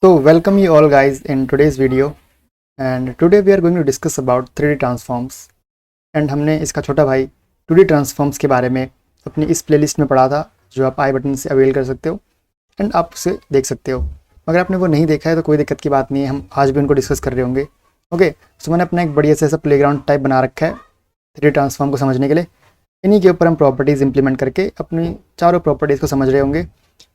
So welcome you all guys in today's video and today we are going to discuss about 3D transforms and हमने इसका छोटा भाई 2D transforms के बारे में अपनी इस प्लेलिस्ट में पढ़ा था जो आप आई बटन से अवेल कर सकते हो एंड आप उसे देख सकते हो। अगर आपने वो नहीं देखा है तो कोई दिक्कत की बात नहीं है, हम आज भी उनको डिस्कस कर रहे होंगे। ओके, सो मैंने अपना एक बढ़िया से ऐसा प्लेग्राउंड टाइप बना रखा है 3D ट्रांसफॉर्म को समझने के लिए। इन्हीं के ऊपर हम प्रॉपर्टीज़ इंप्लीमेंट करके अपनी चारों प्रॉपर्टीज़ को समझ रहे होंगे।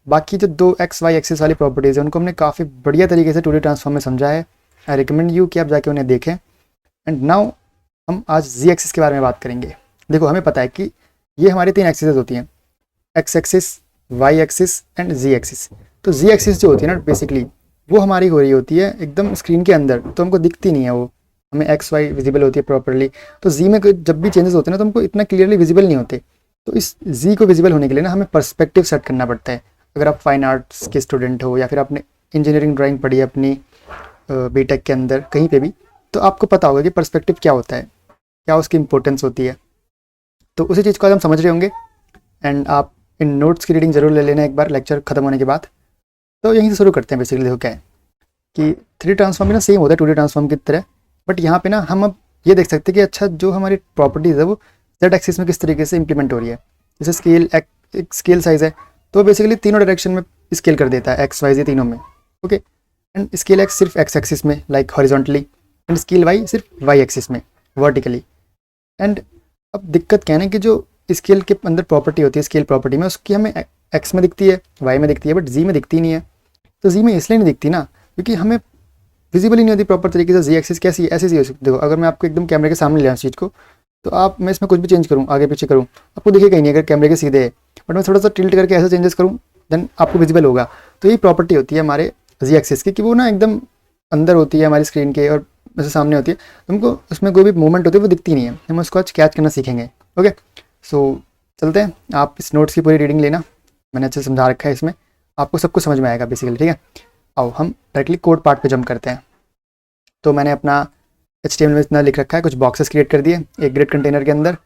बाकी जो दो एक्स वाई एक्सिस वाली प्रॉपर्टीज़ है उनको हमने काफ़ी बढ़िया तरीके से 2D ट्रांसफॉर्म में समझा है। आई रिकमेंड यू कि आप जाके उन्हें देखें। एंड नाउ हम आज जी एक्सिस के बारे में बात करेंगे। देखो, हमें पता है कि ये हमारी 3 एक्सिस होती हैं, X axis, Y axis and Z axis. तो जी एक्सिस जो होती है ना बेसिकली वो हमारी हो रही होती है एकदम स्क्रीन के अंदर, तो हमको दिखती नहीं है वो, हमें एक्स वाई विजिबल होती है प्रॉपरली। तो जी में जब भी चेंजेस होते हैं ना तो हमको इतना क्लियरली विजिबल नहीं होते। तो इस जी को विजिबल होने के लिए ना हमें पर्सपेक्टिव सेट करना पड़ता है। अगर आप फाइन आर्ट्स के स्टूडेंट हो या फिर आपने इंजीनियरिंग ड्राइंग पढ़ी है अपनी बीटेक के अंदर कहीं पे भी, तो आपको पता होगा कि पर्सपेक्टिव क्या होता है, क्या उसकी इंपॉर्टेंस होती है। तो उसी चीज़ को आज हम समझ रहे होंगे एंड आप इन नोट्स की रीडिंग ज़रूर ले लेना एक बार लेक्चर ख़त्म होने के बाद। तो यहीं से शुरू करते हैं। बेसिकली देखो क्या है कि 3D ट्रांसफॉर्म भी ना सेम होता है 2D ट्रांसफॉर्म की तरह, बट यहाँ पे ना हम अब ये देख सकते हैं कि अच्छा जो हमारी प्रॉपर्टीज़ है वो जेड एक्सिस में किस तरीके से इंप्लीमेंट हो रही है। जैसे स्केल, एक स्केल साइज़ है तो बेसिकली तीनों डायरेक्शन में स्केल कर देता है, एक्स वाई जी तीनों में। ओके, एंड स्केल एक्स सिर्फ एक्स एक्सिस में like horizontally and scale Y सिर्फ वाई एक्सिस में वर्टिकली। एंड अब दिक्कत क्या है ना कि जो स्केल के अंदर प्रॉपर्टी होती है, स्केल प्रॉपर्टी में उसकी हमें एक्स में दिखती है, वाई में दिखती है, बट जी में दिखती नहीं है। तो जी में इसलिए नहीं दिखती ना क्योंकि हमें विजिबल ही नहीं होती प्रॉपर तरीके से। जी एक्सिस कैसी ऐसी सी हो सकती है। देखो, अगर मैं आपको एकदम कैमरे के सामने ले आऊँ इस चीज़ को, तो आप मैं इसमें कुछ भी चेंज करूँ, आगे पीछे करूँ, आपको दिखेगा ही नहीं अगर कैमरे के सीधे है। बट मैं थोड़ा सा टिल्ट करके ऐसे चेंजेस करूँ देन आपको विजिबल होगा। तो यही प्रॉपर्टी होती है हमारे जी एक्सिस की कि वो ना एकदम अंदर होती है हमारी स्क्रीन के और वैसे सामने होती है, तुमको उसमें कोई भी मूवमेंट होती है वो दिखती नहीं है। हम उसको आज कैच करना सीखेंगे। ओके, सो चलते हैं। आप इस नोट्स की पूरी रीडिंग लेना, मैंने अच्छे से समझा रखा है, इसमें आपको सब कुछ समझ में आएगा बेसिकली। ठीक है, आओ हम डायरेक्टली कोड पार्ट पे जंप करते हैं। तो मैंने अपना HTML में इतना लिख रखा है, कुछ बॉक्सेस क्रिएट कर दिए एक ग्रिड कंटेनर के अंदर।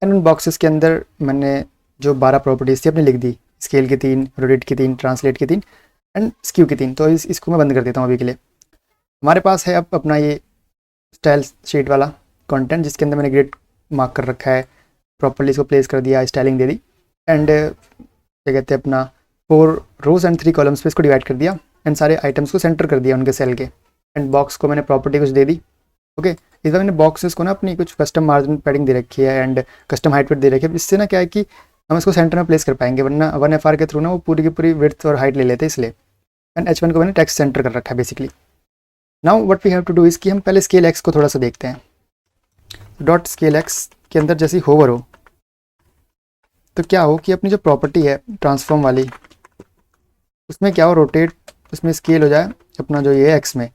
एंड उन बॉक्सेस के अंदर मैंने जो 12 प्रॉपर्टीज़ थी अपनी लिख दी, स्केल की 3, रोटेट की 3, ट्रांसलेट की 3 एंड स्क्यू की 3। तो इसको मैं बंद कर देता हूँ अभी के लिए। हमारे पास है अब अपना ये स्टाइल शीट वाला कंटेंट जिसके अंदर मैंने ग्रिड मार्क कर रखा है, प्रॉपर्ली इसको प्लेस कर दिया, स्टाइलिंग दे दी एंड क्या कहते हैं अपना 4 रोज एंड 3 कॉलम्स पे इसको डिवाइड कर दिया एंड सारे आइटम्स को सेंटर कर दिया उनके सेल के। एंड बॉक्स को मैंने प्रॉपर्टी कुछ दे दी। ओके, इस बार मैंने बॉक्सेस को ना अपनी कुछ कस्टम मार्जिन पैडिंग दे रखी है एंड कस्टम हाइट विड्थ दे रखी है। इससे ना क्या है कि हम इसको सेंटर में प्लेस कर पाएंगे, वरना 1FR के थ्रू ना वो पूरी की पूरी विड्थ और हाइट ले लेते हैं इसलिए। एंड H1 को मैंने टेक्स्ट सेंटर कर रखा है basically. Now what we have to do is कि हम पहले स्केल एक्स को थोड़ा सा देखते हैं। डॉट स्केल एक्स के अंदर जैसी होवर हो तो क्या हो कि अपनी जो प्रॉपर्टी है ट्रांसफॉर्म वाली उसमें क्या हो, रोटेट, उसमें स्केल हो जाए अपना जो ये एक्स में।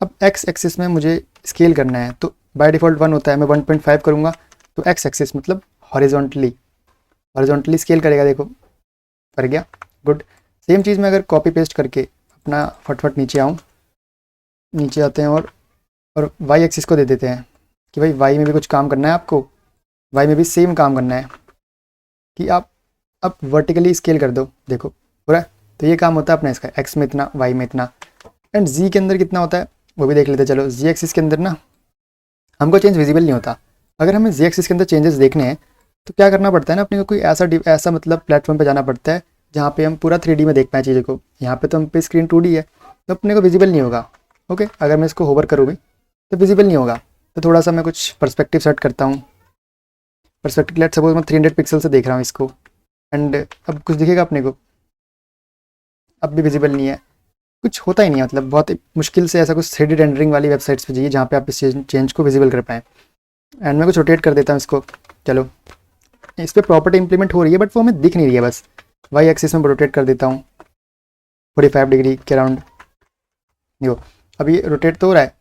अब एक्स एक्सिस में मुझे स्केल करना है तो बाय डिफ़ॉल्ट 1 होता है, मैं 1.5 करूँगा तो एक्स एक्सिस मतलब हॉरिजॉन्टली स्केल करेगा। देखो कर गया, गुड। सेम चीज़ में अगर कॉपी पेस्ट करके अपना फटफट नीचे आऊँ, नीचे आते हैं और वाई एक्सिस को दे देते हैं कि भाई वाई में भी कुछ काम करना है आपको, वाई में भी सेम काम करना है कि आप अब वर्टिकली स्केल कर दो। देखो पूरा, तो ये काम होता है अपना इसका, एक्स में इतना, वाई में इतना एंड जी के अंदर कितना होता है वो भी देख लेते हैं। चलो, जी एक्सिस के अंदर ना हमको चेंज विजिबल नहीं होता। अगर हमें जी एक्सिस के अंदर चेंजेस देखने हैं तो क्या करना पड़ता है ना, अपने को कोई ऐसा मतलब प्लेटफॉर्म पे जाना पड़ता है जहाँ पे हम पूरा 3D में देख पाएँ चीज़ों को। यहाँ पे तो हम पे स्क्रीन 2D है तो अपने को विजिबल नहीं होगा। ओके, अगर मैं इसको होवर करूँ भी तो विजिबल नहीं होगा। तो थोड़ा सा मैं कुछ पर्सपेक्टिव सेट करता हूँ। पर्सपेक्टिव लेट सपोज मैं 300 पिक्सल से देख रहा हूँ इसको एंड अब कुछ दिखेगा अपने को, अब भी विजिबल नहीं है, कुछ होता ही नहीं है। मतलब बहुत मुश्किल से ऐसा कुछ 3D रेंडरिंग वाली वेबसाइट्स पे जाइए जहाँ पे आप इस चेंज को विजिबल कर पाएँ। एंड मैं कुछ रोटेट कर देता हूँ इसको। चलो, इस पर प्रॉपर्टी इंप्लीमेंट हो रही है बट वो हमें दिख नहीं रही है। बस वाई एक्सिस में रोटेट कर देता हूँ 45 डिग्री के अराउंड। देखो अब ये रोटेट तो हो रहा है,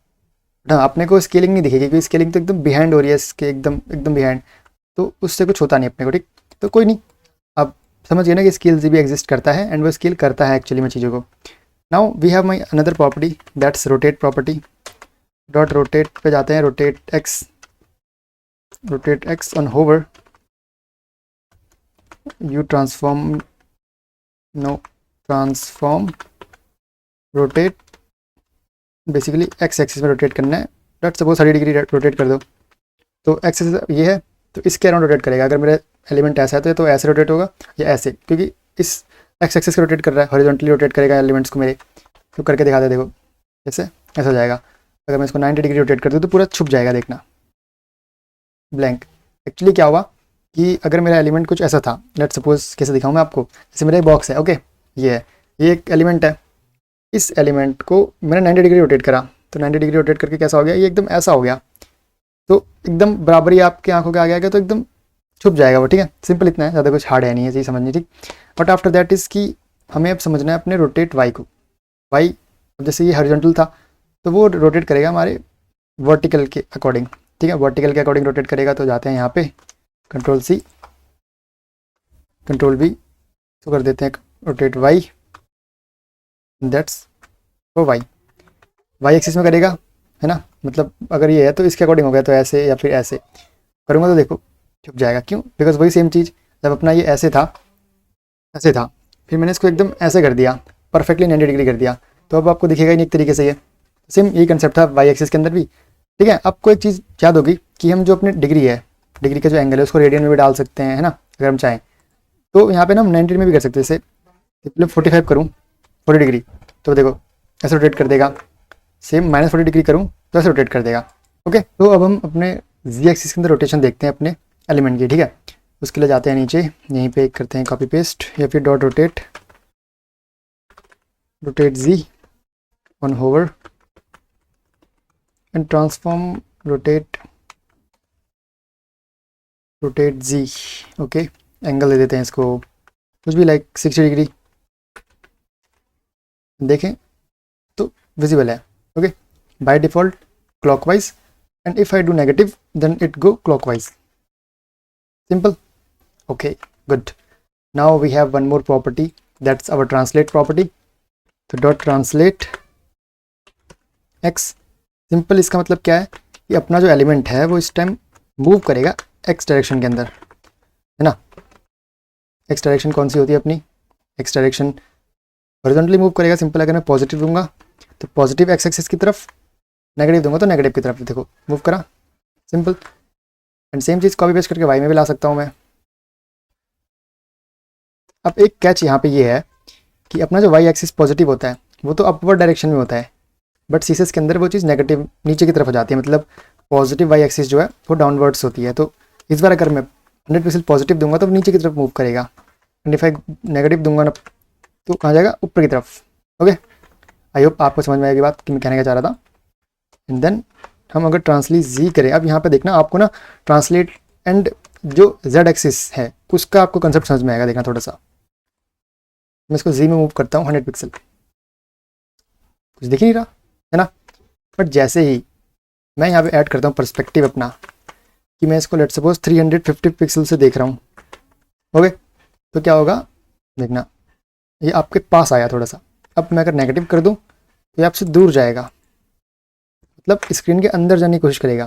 हाँ अपने को स्केलिंग नहीं दिखेगी क्योंकि स्केलिंग तो एकदम बिहाइंड हो रही है इसके, एकदम एकदम बिहाइंड, तो उससे कुछ होता नहीं अपने को। ठीक, तो कोई नहीं, अब समझ गए ना कि स्केल्स भी एग्जिस्ट करता है एंड वो स्केल करता है एक्चुअली में चीज़ों को। Now we have my another property that's rotate property. Dot rotate पे जाते हैं, rotate X on hover, you transform rotate basically X axis में रोटेट करना है। लेट्स सपोज 30 डिग्री रोटेट कर दो, तो एक्स एक्सिस ये है तो इसके अराउंड रोटेट करेगा। अगर मेरा एलिमेंट ऐसा है तो ऐसे रोटेट होगा या ऐसे, क्योंकि इस एक्स एक्सिस को रोटेट कर रहा है, हॉरिजॉन्टली रोटेट करेगा एलिमेंट्स को मेरे। तो करके दिखा दे, देखो जैसे ऐसा हो जाएगा। अगर मैं इसको 90 डिग्री रोटेट कर दूँ तो पूरा छुप जाएगा, देखना ब्लैंक। एक्चुअली क्या हुआ कि अगर मेरा एलिमेंट कुछ ऐसा था, लेट्स सपोज कैसे दिखाऊँ मैं आपको, जैसे मेरा एक बॉक्स है, ओके ये है, ये एक एलिमेंट है। इस एलिमेंट को मैंने 90 डिग्री रोटेट करा, तो 90 डिग्री रोटेट करके कैसा हो गया, ये एकदम ऐसा हो गया, तो एकदम बराबरी आपके आंखों के आगे आ गया, तो एकदम छुप जाएगा वो। ठीक है, सिंपल इतना है, ज़्यादा कुछ हार्ड है नहीं है, चीज़ समझनी। ठीक, बट आफ्टर दैट इज़ कि हमें अब समझना है अपने रोटेट वाई को। वाई जैसे ये हॉरिजॉन्टल था तो वो रोटेट करेगा हमारे वर्टिकल के अकॉर्डिंग। ठीक है, वर्टिकल के अकॉर्डिंग रोटेट करेगा। तो जाते हैं यहाँ पे कंट्रोल सी कंट्रोल बी, तो कर देते हैं रोटेट वाई, दैट्स वो वाई एक्सिस में करेगा, है ना। मतलब अगर ये है तो इसके अकॉर्डिंग हो गया, तो ऐसे या फिर ऐसे करूँगा तो देखो छुप जाएगा। क्यों? बिकॉज वही सेम चीज़, जब अपना ये ऐसे था फिर मैंने इसको एकदम ऐसे कर दिया, परफेक्टली 90 डिग्री कर दिया, तो अब आपको दिखेगा ही नहीं एक तरीके से। ये सेम यही कंसेप्ट था वाई एक्सिस के अंदर भी। ठीक है, आपको एक चीज़ याद होगी कि हम जो अपने डिग्री का जो एंगल है उसको रेडियन में भी डाल सकते हैं, है ना, अगर हम चाहें। तो यहाँ पे ना हम 90 में भी कर सकते हैं। जैसे मतलब 45 करूँ 40 डिग्री, तो देखो ऐसे रोटेट कर देगा। सेम -40 डिग्री करूँ तो ऐसे रोटेट कर देगा। ओके, तो अब हम अपने जी एक्सिस के अंदर रोटेशन देखते हैं अपने एलिमेंट की। ठीक है, उसके लिए जाते हैं नीचे, यहीं पे करते हैं कॉपी पेस्ट या फिर dot rotate G on hover and transform rotate G. Okay, angle दे देते हैं इसको कुछ भी लाइक 60 डिग्री, देखें तो विजिबल है। Okay, by default clockwise, and if I do negative then it go clockwise, simple. Okay, good. Now we have one more property, that's our translate property. तो डॉट ट्रांसलेट एक्स, सिंपल इसका मतलब क्या है कि अपना जो element है वो इस टाइम मूव करेगा एक्स डायरेक्शन के अंदर, है ना। एक्स डायरेक्शन कौन सी होती है अपनी? एक्स डायरेक्शन हॉरिजॉन्टली मूव करेगा। सिंपल, अगर मैं पॉजिटिव दूंगा तो पॉजिटिव एक्स एक्सिस की तरफ, नेगेटिव दूंगा तो नेगेटिव की तरफ, देखो मूव करा, simple. And same cheese copy paste करके वाई में भी ला सकता हूँ मैं। अब एक कैच यहाँ पे ये है कि अपना जो वाई एक्सिस पॉजिटिव होता है वो तो अपवर्ड डायरेक्शन में होता है, बट सीसेस के अंदर वो चीज़ नेगेटिव नीचे की तरफ हो जाती है। मतलब पॉजिटिव वाई एक्सिस जो है वो डाउनवर्ड्स होती है। तो इस बार अगर मैं 100% पॉजिटिव दूंगा तो नीचे की तरफ मूव करेगा, एंड इफ आई नेगेटिव दूंगा ना तो कहाँ जाएगा? ऊपर की तरफ। ओके, आई होप आपको समझ में आएगी बात कि मैं कहने का चाह रहा था। एंड देन हम अगर ट्रांसलेट जी करें, अब यहाँ पे देखना आपको ना ट्रांसलेट एंड जो जेड एक्सिस है उसका आपको कंसेप्ट समझ में आएगा। देखना थोड़ा सा, मैं इसको जी में मूव करता हूँ 100 पिक्सल, कुछ दिख ही नहीं रहा, है ना। बट जैसे ही मैं यहाँ पे ऐड करता हूँ पर्सपेक्टिव अपना, कि मैं इसको लेट सपोज 350 पिक्सल से देख रहा हूँ, ओके, तो क्या होगा देखना, ये आपके पास आया थोड़ा सा। अब मैं अगर नेगेटिव कर दूँ तो ये आपसे दूर जाएगा, मतलब स्क्रीन के अंदर जाने की कोशिश करेगा।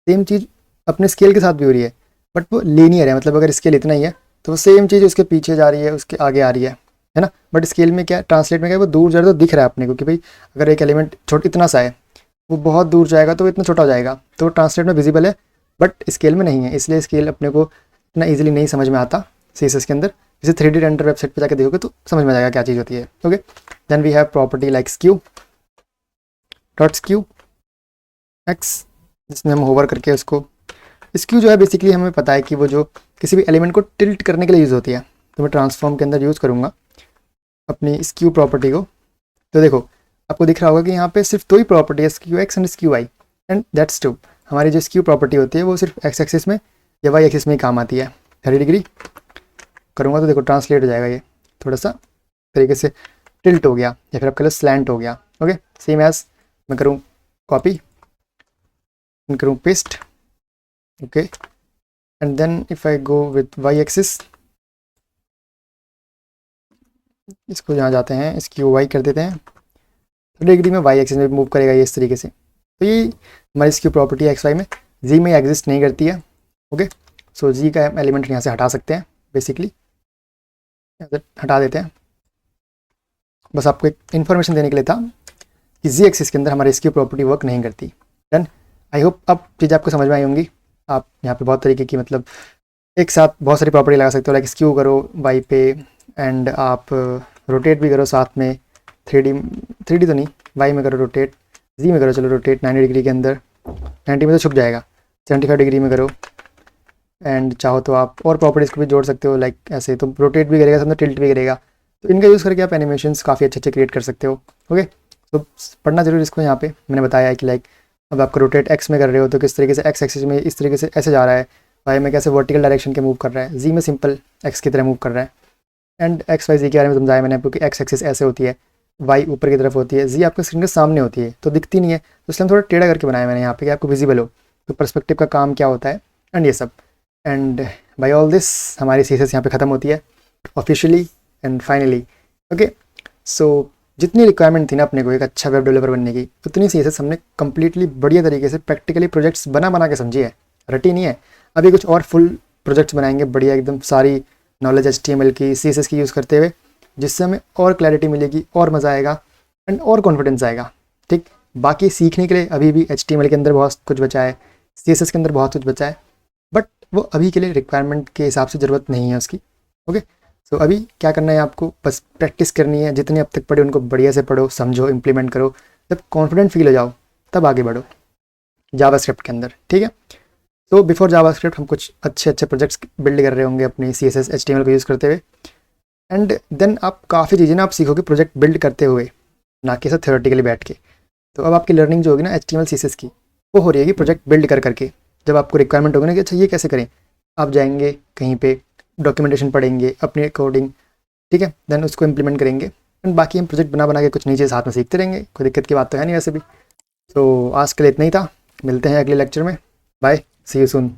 सेम चीज़ अपने स्केल के साथ भी हो रही है, बट वो लीनियर है। मतलब अगर स्केल इतना ही है तो वो सेम चीज़ उसके पीछे जा रही है, उसके आगे आ रही है ना। बट स्केल में क्या, ट्रांसलेट में क्या है, वो दूर जा रहा है तो दिख रहा है अपने को कि भाई अगर एक एलिमेंट छोटा इतना सा है, वो बहुत दूर जाएगा तो वो इतना छोटा हो जाएगा, तो वो ट्रांसलेट में विजिबल है बट स्केल में नहीं है। इसलिए स्केल अपने को इतना ईजिली नहीं समझ में आता सीएसएस के अंदर। जैसे 3D रेंडर वेबसाइट पे जाकर देखोगे तो समझ में आ जाएगा क्या चीज़ होती है। Okay, then we have property like skew dot skew X, जिसमें हम होवर करके उसको, स्क्यू जो है बेसिकली हमें पता है कि वो जो किसी भी एलिमेंट को टिल्ट करने के लिए यूज़ होती है। तो मैं ट्रांसफॉर्म के अंदर यूज़ करूँगा अपनी स्क्यू प्रॉपर्टी को। तो देखो आपको दिख रहा होगा कि यहाँ पे सिर्फ दो ही प्रॉपर्टी है, skew X and skew Y, and that's two. हमारी जो स्क्यू प्रॉपर्टी होती है वो सिर्फ एक्स एक्सिस में या वाई एक्सिस में ही काम आती है। 30 डिग्री करूँगा तो देखो ट्रांसलेट हो जाएगा, ये थोड़ा सा तरीके से टिल्ट हो गया या फिर आप कह लो स्लैंट हो गया। ओके, सेम एज मैं करूँ कॉपी, करूँ paste, okay, and then if I go with Y axis, इसको यहाँ जाते हैं स्क्यू वाई कर देते हैं, 30 डिग्री में वाई एक्सिस में मूव करेगा ये इस तरीके से। तो ये हमारी स्क्यू प्रॉपर्टी एक्स वाई में जी में एग्जिस्ट नहीं करती है। ओके, सो जी का एलिमेंट यहाँ से हटा सकते हैं, बेसिकली हटा देते हैं। बस आपको एक इन्फॉर्मेशन देने के लिए था कि जी एक्सिस के अंदर हमारी इसकी प्रॉपर्टी वर्क नहीं करती। डन। आई होप अब चीज़ आपको समझ में आई होंगी। आप यहाँ पे बहुत तरीके की मतलब एक साथ बहुत सारी प्रॉपर्टी लगा सकते हो, लाइक स्क्यू करो वाई पे, एंड आप रोटेट भी करो साथ में। 3D तो नहीं, वाई में करो रोटेट, जी में करो चलो रोटेट 90 डिग्री के अंदर, 90 में तो छुप जाएगा, 75 डिग्री में करो। एंड चाहो तो आप और प्रॉपर्टीज़ को भी जोड़ सकते हो, लाइक ऐसे तो रोटेट भी करेगा, समझो टिल्ट भी करेगा। तो इनका यूज़ करके आप एनिमेशंस काफ़ी अच्छे अच्छे क्रिएट कर सकते हो। ओके, तो पढ़ना जरूर इसको। यहाँ पे मैंने बताया है कि लाइक अब आपको रोटेट एक्स में कर रहे हो तो किस तरीके से एक्स एक्सिस में इस तरीके से ऐसे जा रहा है, वाई में कैसे वर्टिकल डायरेक्शन के मूव कर रहा है, जी में सिंपल एक्स की तरह मूव कर रहा है। एंड एक्स वाई जी के बारे में समझाया मैंने आपको कि एक्स एक्सिस ऐसे होती है, वाई ऊपर की तरफ होती है, जी आपके स्क्रीन के सामने होती है तो दिखती नहीं है, तो इसलिए थोड़ा टेढ़ा करके बनाया मैंने यहाँ पे कि आपको विजिबल हो। तो पर्सपेक्टिव का काम क्या होता है एंड ये सब। एंड बाय ऑल दिस हमारी सीरीज यहाँ पे ख़त्म होती है ऑफिशियली एंड फाइनली। ओके, सो जितनी रिक्वायरमेंट थी ना अपने को एक अच्छा वेब डेवलपर बनने की, उतनी सीरीज हमने कम्प्लीटली बढ़िया तरीके से प्रैक्टिकली प्रोजेक्ट्स बना के समझी है, रटी नहीं है। अभी कुछ और फुल प्रोजेक्ट्स बनाएंगे बढ़िया एकदम सारी नॉलेज HTML की CSS की यूज़ करते हुए, जिससे हमें और क्लैरिटी मिलेगी और मज़ा आएगा एंड और कॉन्फिडेंस आएगा। ठीक, बाकी सीखने के लिए अभी भी HTML के अंदर बहुत कुछ बचा है, CSS के अंदर बहुत कुछ बचा है, बट वो अभी के लिए रिक्वायरमेंट के हिसाब से ज़रूरत नहीं है उसकी। ओके, तो अभी क्या करना है आपको, बस प्रैक्टिस करनी है, जितने अब तक पढ़े उनको बढ़िया से पढ़ो, समझो, इम्प्लीमेंट करो। जब कॉन्फिडेंट फील हो जाओ तब आगे बढ़ो जावास्क्रिप्ट के अंदर। ठीक है, तो बिफोर जावास्क्रिप्ट हम कुछ अच्छे अच्छे प्रोजेक्ट्स बिल्ड कर रहे होंगे अपनी CSS HTML को यूज़ करते हुए, एंड देन आप काफ़ी चीज़ें ना आप सीखोगे प्रोजेक्ट बिल्ड करते हुए, ना कि सिर्फ थ्योरेटिकली बैठ के। तो अब आपकी लर्निंग जो होगी ना HTML CSS की, वो हो रही है प्रोजेक्ट बिल्ड कर करके। जब आपको रिक्वायरमेंट होगी ना कि अच्छा ये कैसे करें, आप जाएंगे कहीं पे डॉक्यूमेंटेशन पढ़ेंगे अपने अकॉर्डिंग, ठीक है, देन उसको इम्प्लीमेंट करेंगे एंड बाकी हम प्रोजेक्ट बना के कुछ नीचे साथ में सीखते रहेंगे। कोई दिक्कत की बात तो है नहीं वैसे भी। तो आज के लिए इतना ही था, मिलते हैं अगले लेक्चर में, बाय, सी यू सून।